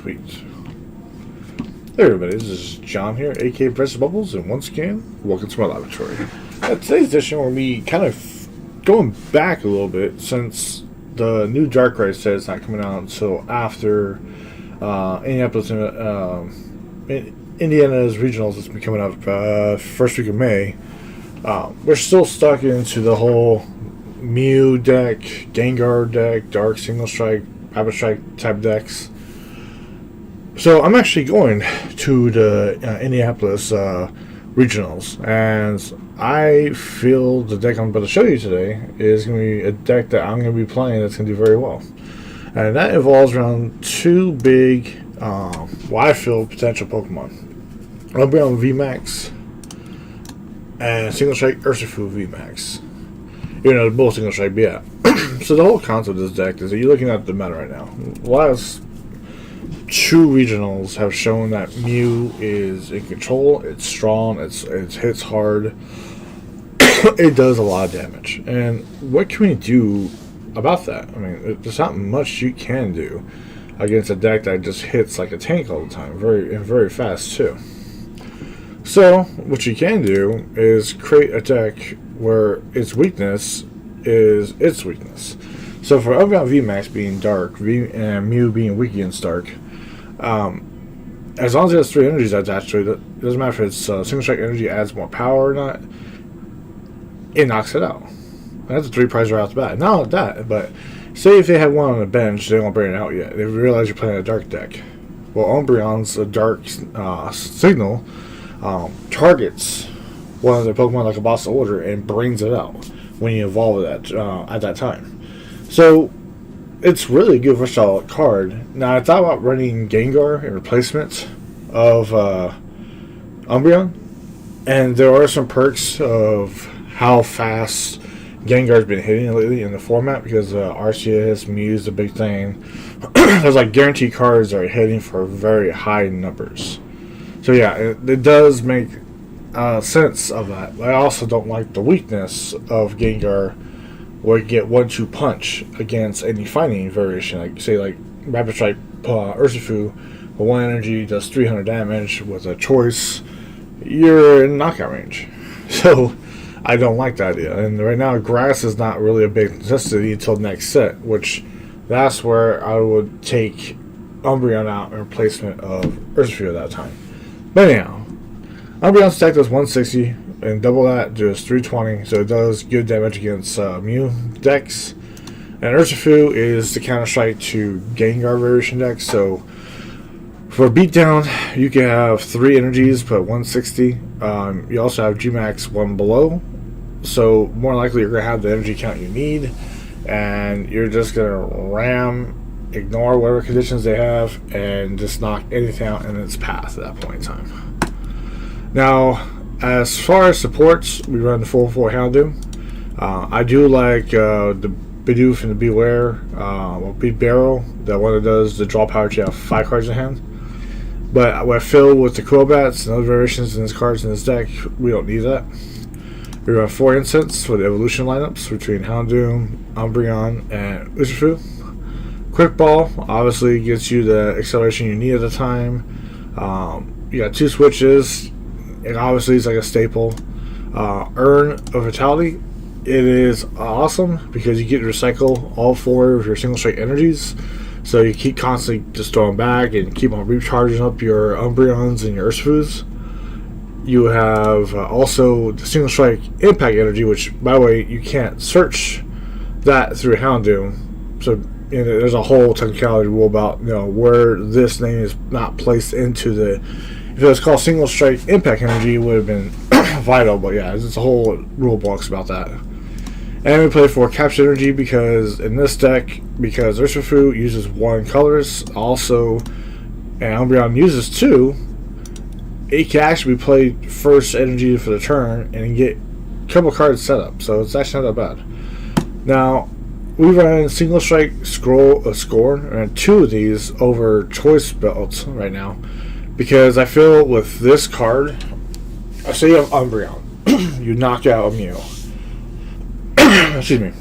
Sweet. Hey everybody, this is John here, aka Precious Bubbles, and once again, welcome to my laboratory. Today's edition will be kind of going back a little bit since the new Darkrai set is not coming out until after Indianapolis Indiana's regionals that's been coming up first week of May. We're still stuck into the whole Mew deck, Gengar deck, Dark Single Strike, Rapid Strike type decks. So I'm actually going to the Indianapolis regionals, and I feel the deck I'm about to show you today is going to be a deck that I'm going to be playing that's going to do very well. And that involves around two big, what I feel, potential Pokemon. Umbreon Vmax and Single Strike Urshifu Vmax. You know, they're both Single Strike, but yeah. So the whole concept of this deck is that you're looking at the meta right now. Last two regionals have shown that Mew is in control, it's strong, it hits hard, it does a lot of damage. And what can we do about that? I mean, there's not much you can do against a deck that just hits like a tank all the time, very fast too. So what you can do is create a deck where its weakness is its weakness. So for Umbreon VMAX being dark, and Mew being weak against dark, as long as it has 3 energies attached to it, it doesn't matter if its Single Strike energy adds more power or not, it knocks it out. And that's a 3 prize right off the bat. Not only that, but say if they have one on the bench, they won't bring it out yet. They realize you're playing a dark deck. Well, Umbreon's a dark signal targets one of the Pokemon like a boss order and brings it out when you evolve it at that time. So it's really a good versatile card. Now I thought about running Gengar in replacement of Umbreon, and there are some perks of how fast Gengar's been hitting lately in the format because RCS Mew's a big thing. There's like guaranteed cards that are hitting for very high numbers. So yeah, it does make sense of that. I also don't like the weakness of Gengar, where you get 1-2 punch against any fighting variation. Like say like Rapid Strike Urshifu, with 1 energy does 300 damage with a choice. You're in knockout range. So I don't like that idea. And right now, grass is not really a big necessity until next set, which that's where I would take Umbreon out in replacement of Urshifu at that time. But anyhow, Umbreon's attack does 160, and double that does 320, so it does good damage against Mew decks. And Urshifu is the counter strike to Gengar variation decks, so for beatdown, you can have 3 energies, put 160. You also have Gmax 1 below, so more likely you're going to have the energy count you need, and you're just going to ignore whatever conditions they have, and just knock anything out in its path at that point in time. Now, as far as supports, we run the 4/4 Houndoom. I do like the Bidoof and the Beware, Big Barrel, that one that does the draw power to have 5 cards in hand. But what I feel with the Quillbats and other variations in his cards in this deck, we don't need that. We run 4 Incense for the evolution lineups between Houndoom, Umbreon, and Urshifu. Quick Ball obviously gets you the acceleration you need at the time. You got 2 switches, and obviously it's like a staple. Urn of Vitality, it is awesome because you get to recycle all 4 of your single strike energies, so you keep constantly just throwing back and keep on recharging up your Umbreons and your Urshifus. You have also the single strike impact energy, which by the way you can't search that through Houndoom, so there's a whole technicality rule about where this name is not placed into the. If it was called Single Strike Impact Energy, it would have been vital. But yeah, there's a whole rule box about that. And we play for Capture Energy because in this deck, because Urshifu uses 1 colors, also, and Umbreon uses 2, it can actually be played first energy for the turn and get a couple cards set up. So it's actually not that bad. Now, we run Single Strike Score, and 2 of these over Choice Belts right now, because I feel with this card, I say you have Umbreon, you knock out a Mew. Excuse me.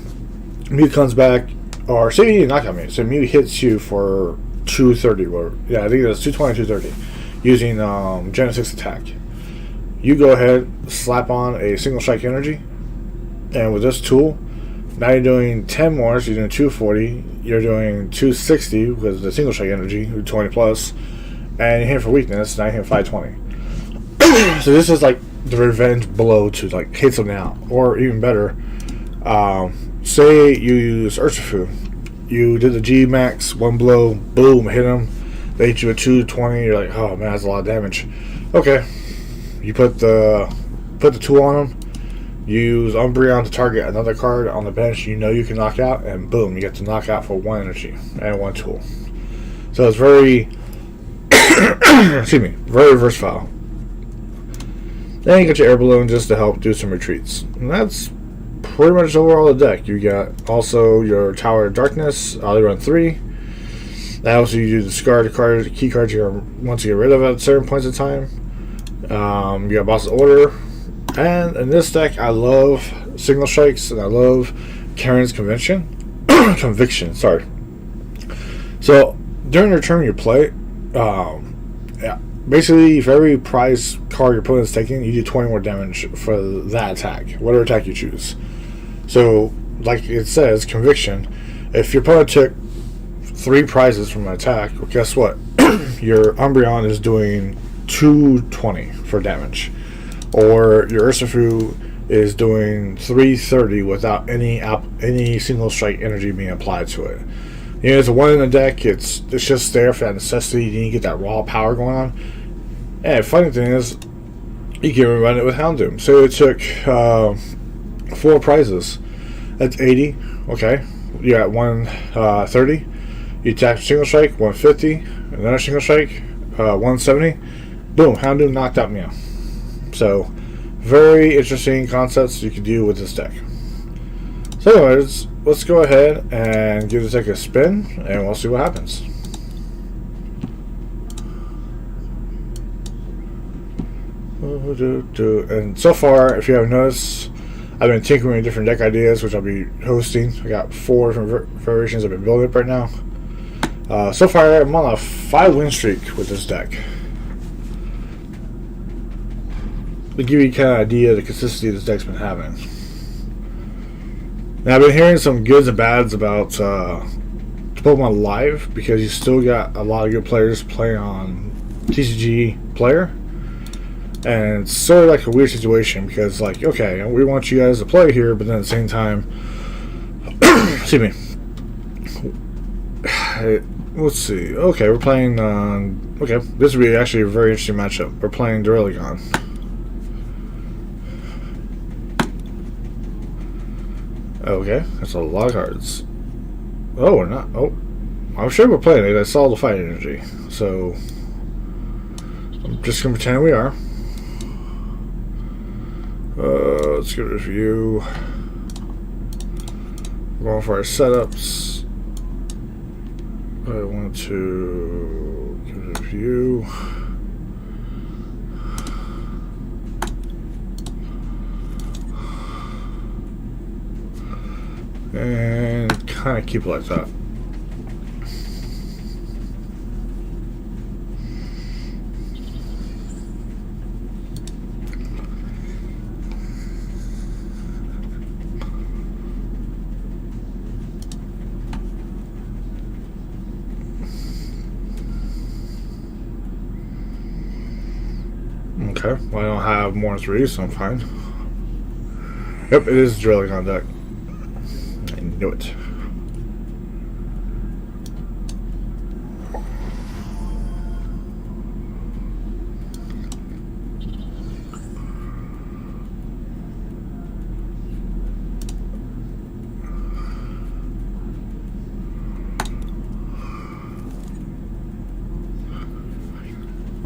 Mew comes back, or say you knock out Mew, so Mew hits you for 230. Or, yeah, I think it was 220, 230. Using Gen 6 attack. You go ahead, slap on a single strike energy. And with this tool, now you're doing 10 more, so you're doing 240. You're doing 260 with the single strike energy, 20 plus. And you're hitting for weakness, now you're hitting 520. So this is like the revenge blow to like hit them now. Or even better, say you use Urshifu. You did the Gmax, one blow, boom, hit him. They hit you with 220, you're like, oh man, that's a lot of damage. Okay. You put the tool on him. You use Umbreon to target another card on the bench you know you can knock out, and boom, you get to knock out for 1 energy and 1 tool. So it's very excuse me, very versatile. Then you get your air balloon just to help do some retreats. And that's pretty much overall the deck. You got also your Tower of Darkness, they run 3. That also you discard the card, key cards you want to get rid of at certain points in time. You got Boss's Order. And in this deck, I love Signal Strikes, and I love Karen's Conviction, sorry. So, during your turn you play, yeah, basically, for every prize card your opponent's taking, you do 20 more damage for that attack, whatever attack you choose. So, like it says, Conviction, if your opponent took 3 prizes from an attack, well, guess what? Your Umbreon is doing 220 for damage. Or your Urshifu is doing 330 without any single strike energy being applied to it. You know, it's a 1 in the deck. It's just there for that necessity. You need to get that raw power going on. And funny thing is, you can run it with Houndoom. So it took 4 prizes. That's 80. Okay, you got 130. You attack single strike 150. Another single strike 170. Boom, Houndoom knocked out Meow. So, very interesting concepts you can do with this deck. So anyways, let's go ahead and give this deck a spin, and we'll see what happens. And so far, if you haven't noticed, I've been tinkering with different deck ideas, which I'll be hosting. I got 4 different variations I've been building up right now. So far, I'm on a 5-win streak with this deck. To give you kind of idea of the consistency this deck's been having. Now, I've been hearing some goods and bads about Pokemon Live, because you still got a lot of good players playing on TCG Player. And it's sort of like a weird situation, because, like, okay, we want you guys to play here, but then at the same time, excuse me. Let's see. Okay, we're playing okay, this would be actually a very interesting matchup. We're playing Duraligon. Okay, that's a lot of cards. Oh, we're not. Oh, I'm sure we're playing it. I saw the fight energy. So, I'm just going to pretend we are. Let's get a review. We're going for our setups. I want to give a review. And kind of keep it like that. Okay, well, I don't have more than 3, so I'm fine. Yep, it is drilling on deck. I knew it.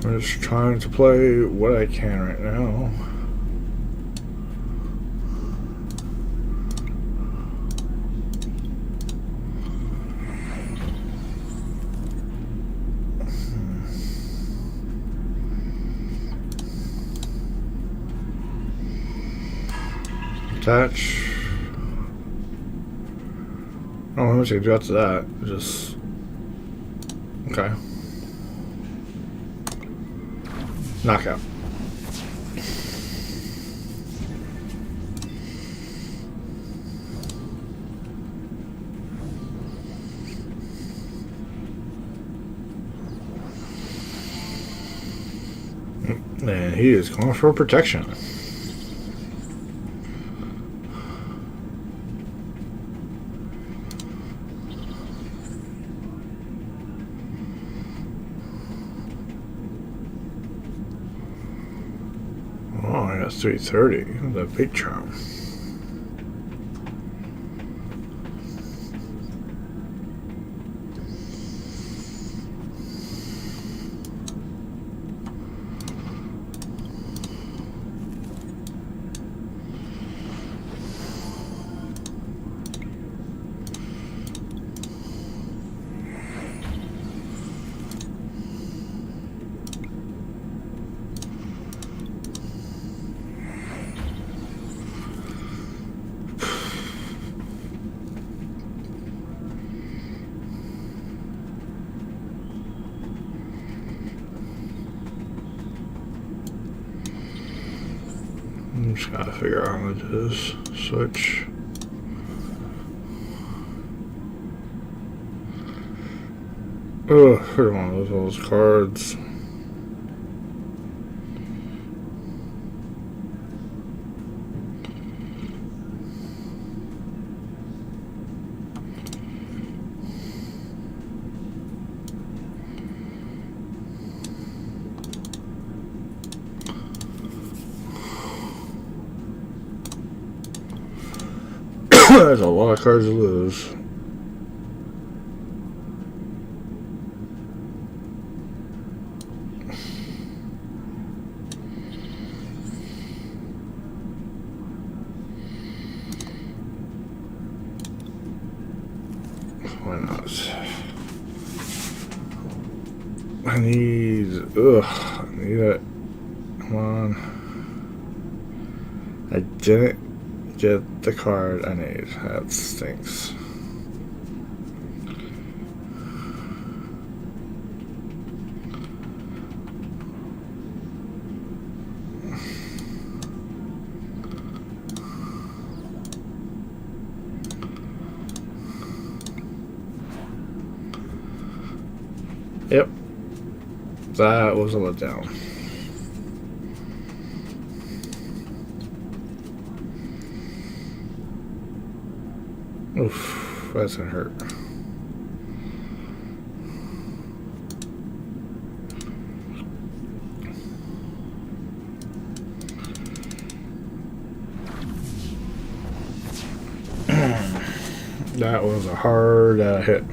I'm just trying to play what I can right now. Attach. I don't know what you do after that. Just Okay. Knockout. And he is going for protection. Oh, I got 330. The big charm. I'm just gotta figure out how to do this. Switch. Oh, I don't want to lose all those cards. There's a lot of cards to lose. Why not? I need it. Come on. I didn't get the card I need. That stinks. Yep. That was a letdown. Oof, that's gonna hurt. That was a hard hit.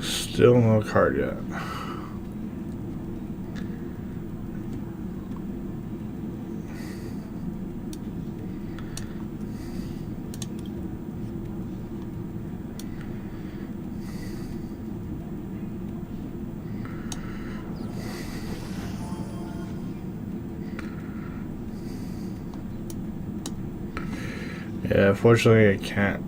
Still no card yet. Yeah, unfortunately I can't.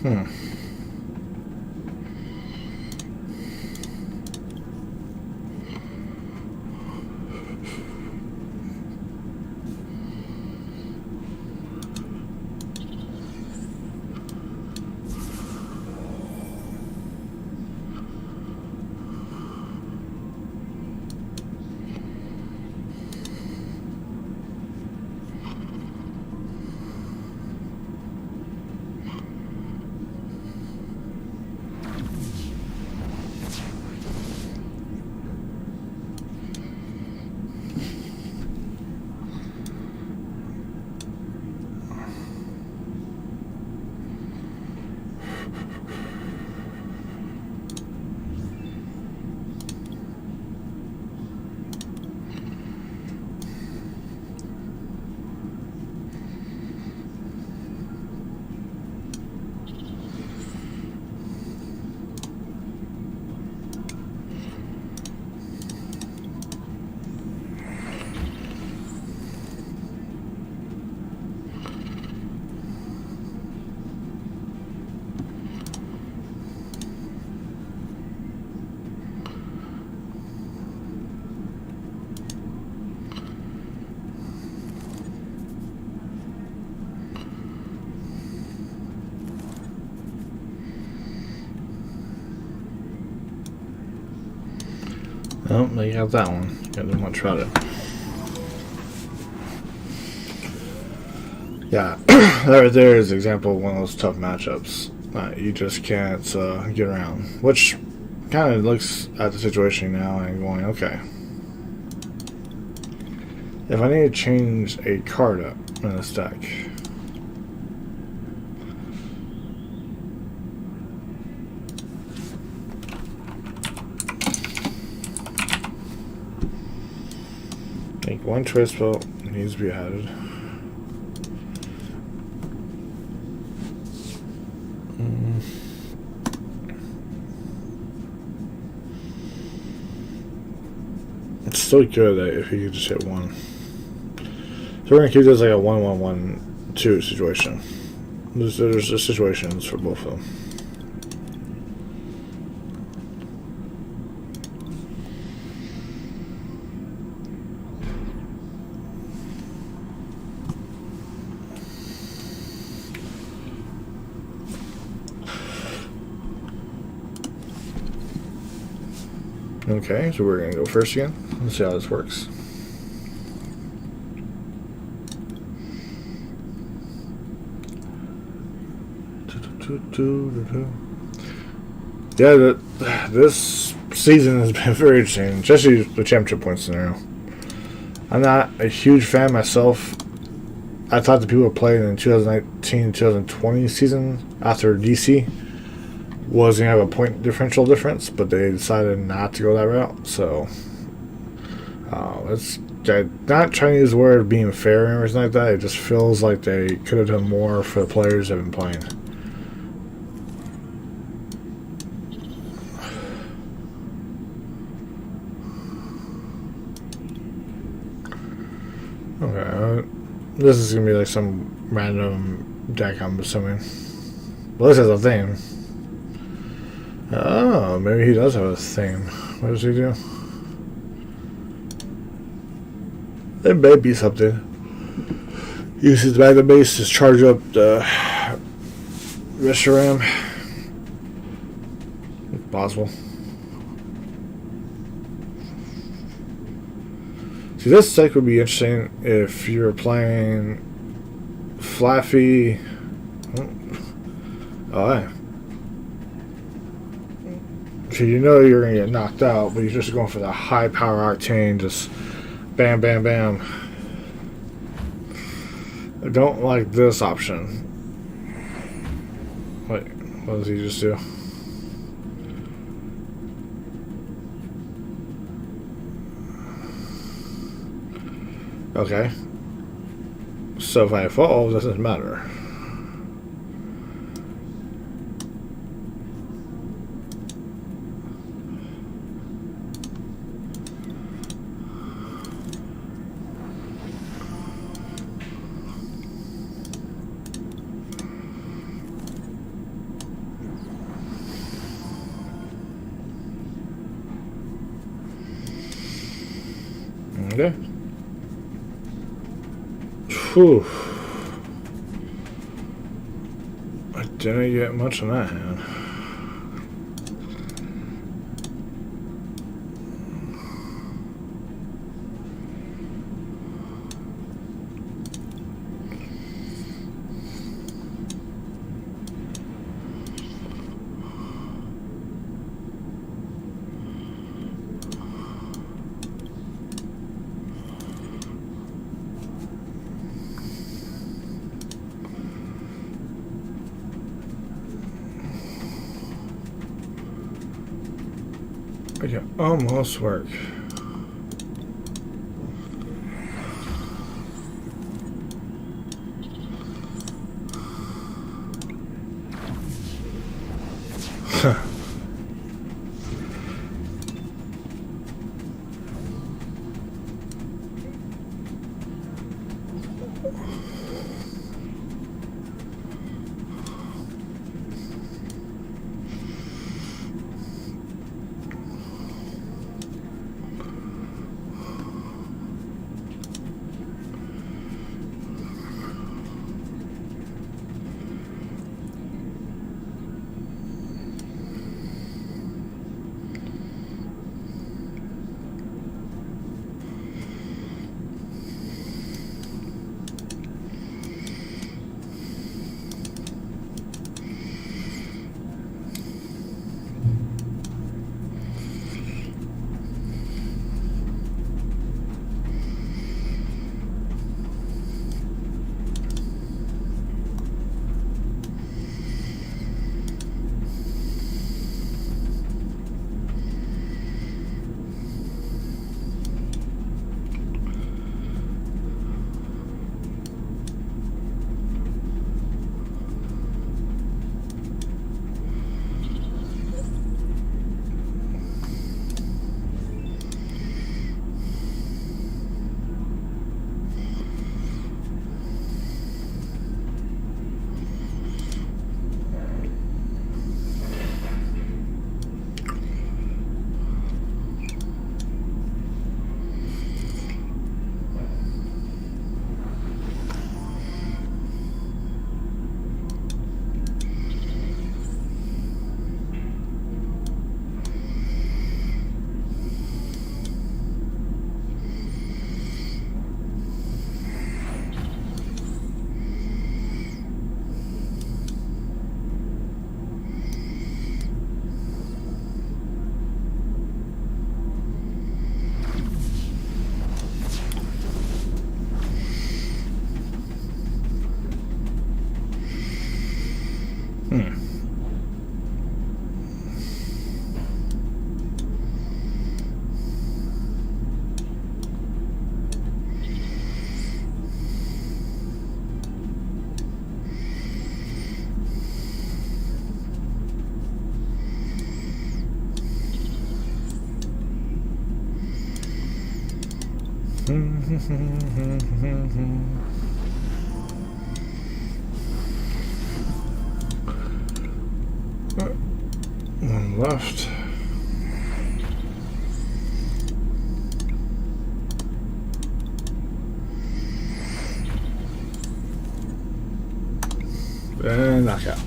Hmm. Oh, there you have that one. Can't do much about it. Yeah, that right there is an example of one of those tough matchups. You just can't get around. Which kind of looks at the situation now and going, okay. If I need to change a card up in this deck, I think one choice spell needs to be added. It's still good that if you could just hit one. So we're gonna keep this like a 1-1-1-2 situation. There's situations for both of them. Okay, so we're gonna go first again. Let's see how this works. Yeah, this season has been very interesting, especially the championship point scenario. I'm not a huge fan myself. I thought the people who played in the 2019-2020 season after DC was going to have a point differential difference, but they decided not to go that route. So, it's not trying to use the word being fair and everything like that. It just feels like they could have done more for the players that have been playing. Okay, this is going to be like some random deck, I'm assuming. Well, this has a theme. Oh, maybe he does have a theme. What does he do? There may be something. Uses the magnet base to charge up the Reshiram. It's possible. See, this deck would be interesting if you're playing Flaffy. Oh, yeah. So you know you're going to get knocked out, but you're just going for the high power Arcane, just bam, bam, bam. I don't like this option. Wait, what does he just do? Okay. So if I fall, it doesn't matter. Yeah. Whew. I didn't get much on that hand. It can almost work. One left. And knockout.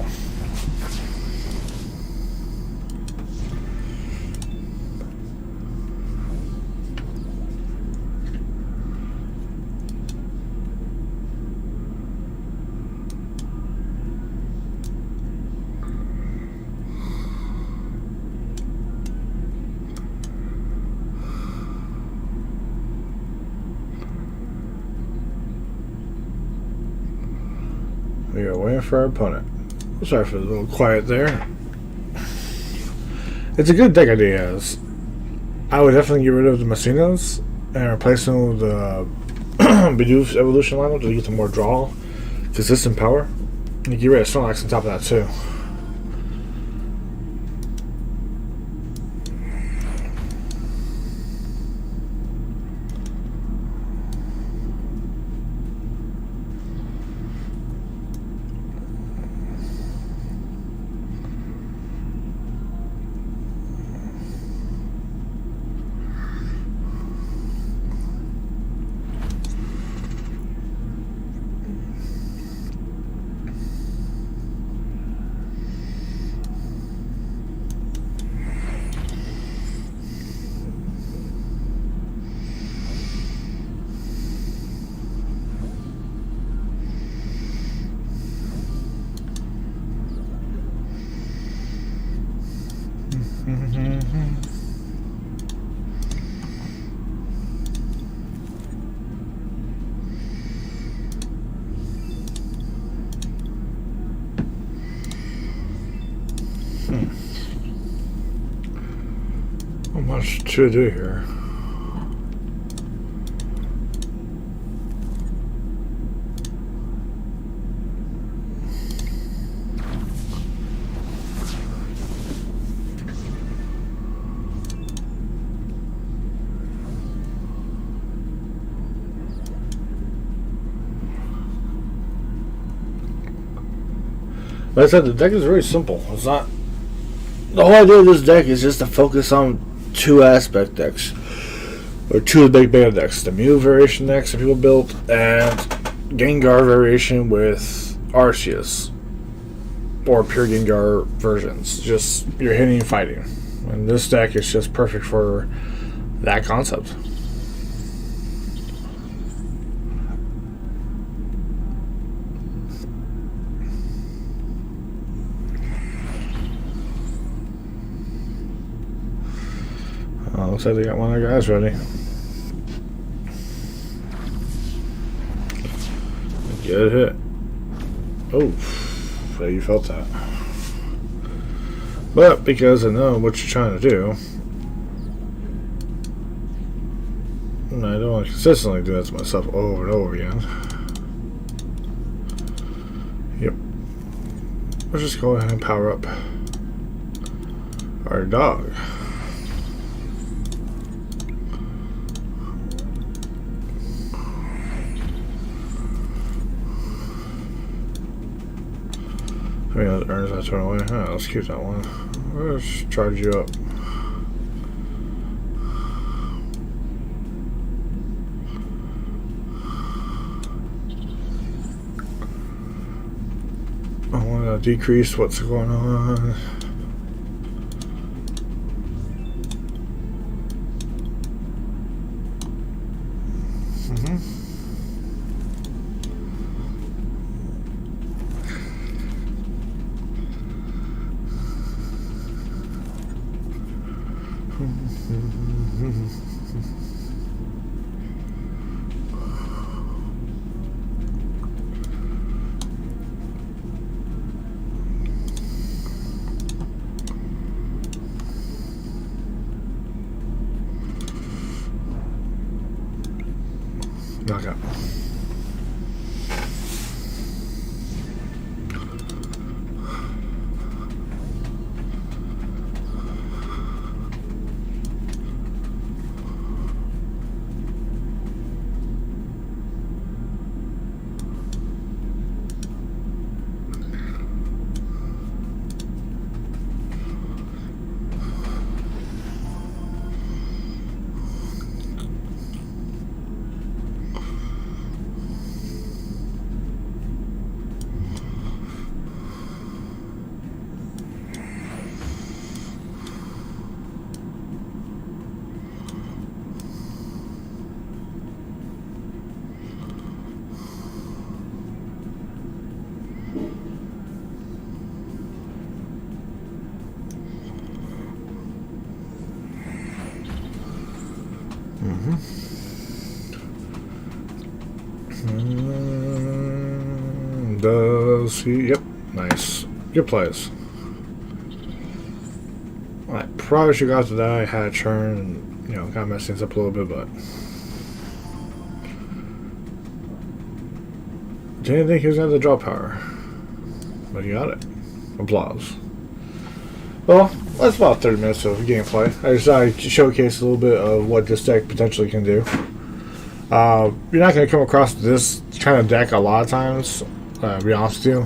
We are waiting for our opponent. Sorry for the little quiet there. It's a good deck idea. I would definitely get rid of the Messinas and replace them with the Bidoof Evolution lineup to get some more draw, consistent power. And you get rid of Snorlax on top of that too. much to do here. Like I said, the deck is very simple. It's not. The whole idea of this deck is just to focus on two aspect decks, or two of the big beta decks: the Mew variation decks that people built, and Gengar variation with Arceus, or pure Gengar versions. Just you're hitting and fighting, and this deck is just perfect for that concept. Looks like they got one of their guys ready. Good hit. Oh, so you felt that. But because I know what you're trying to do, and I don't want to consistently do that to myself over and over again. Yep. Let's just go ahead and power up our dog. I mean, that earns that turn away. Let's keep that one. Let's charge you up. I want to decrease what's going on. Knockout. Does he? Yep. Nice. Good plays. I probably should have got to that. I had a churn and, you know, kind of messed things up a little bit, but didn't think he was going to have the draw power. But he got it. Applause. Well, that's about 30 minutes of gameplay. I decided to showcase a little bit of what this deck potentially can do. You're not going to come across this kind of deck a lot of times, to be honest with you.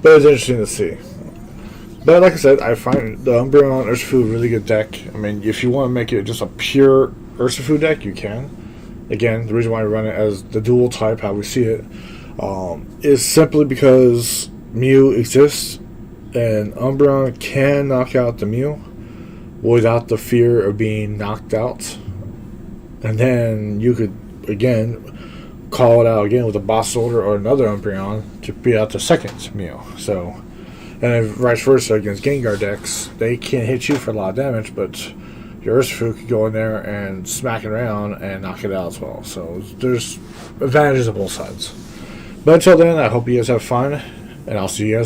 But it's interesting to see. But like I said, I find the Umbreon Urshifu a really good deck. I mean, if you want to make it just a pure Urshifu deck, you can. Again, the reason why I run it as the dual type, how we see it, is simply because Mew exists, and Umbreon can knock out the Mew without the fear of being knocked out. And then you could, again, call it out again with a Boss Soldier or another Umbreon to beat out the second Mew. So, and then vice versa against Gengar decks, they can't hit you for a lot of damage, but your Urshifu could go in there and smack it around and knock it out as well. So there's advantages on both sides. But until then, I hope you guys have fun, and I'll see you guys.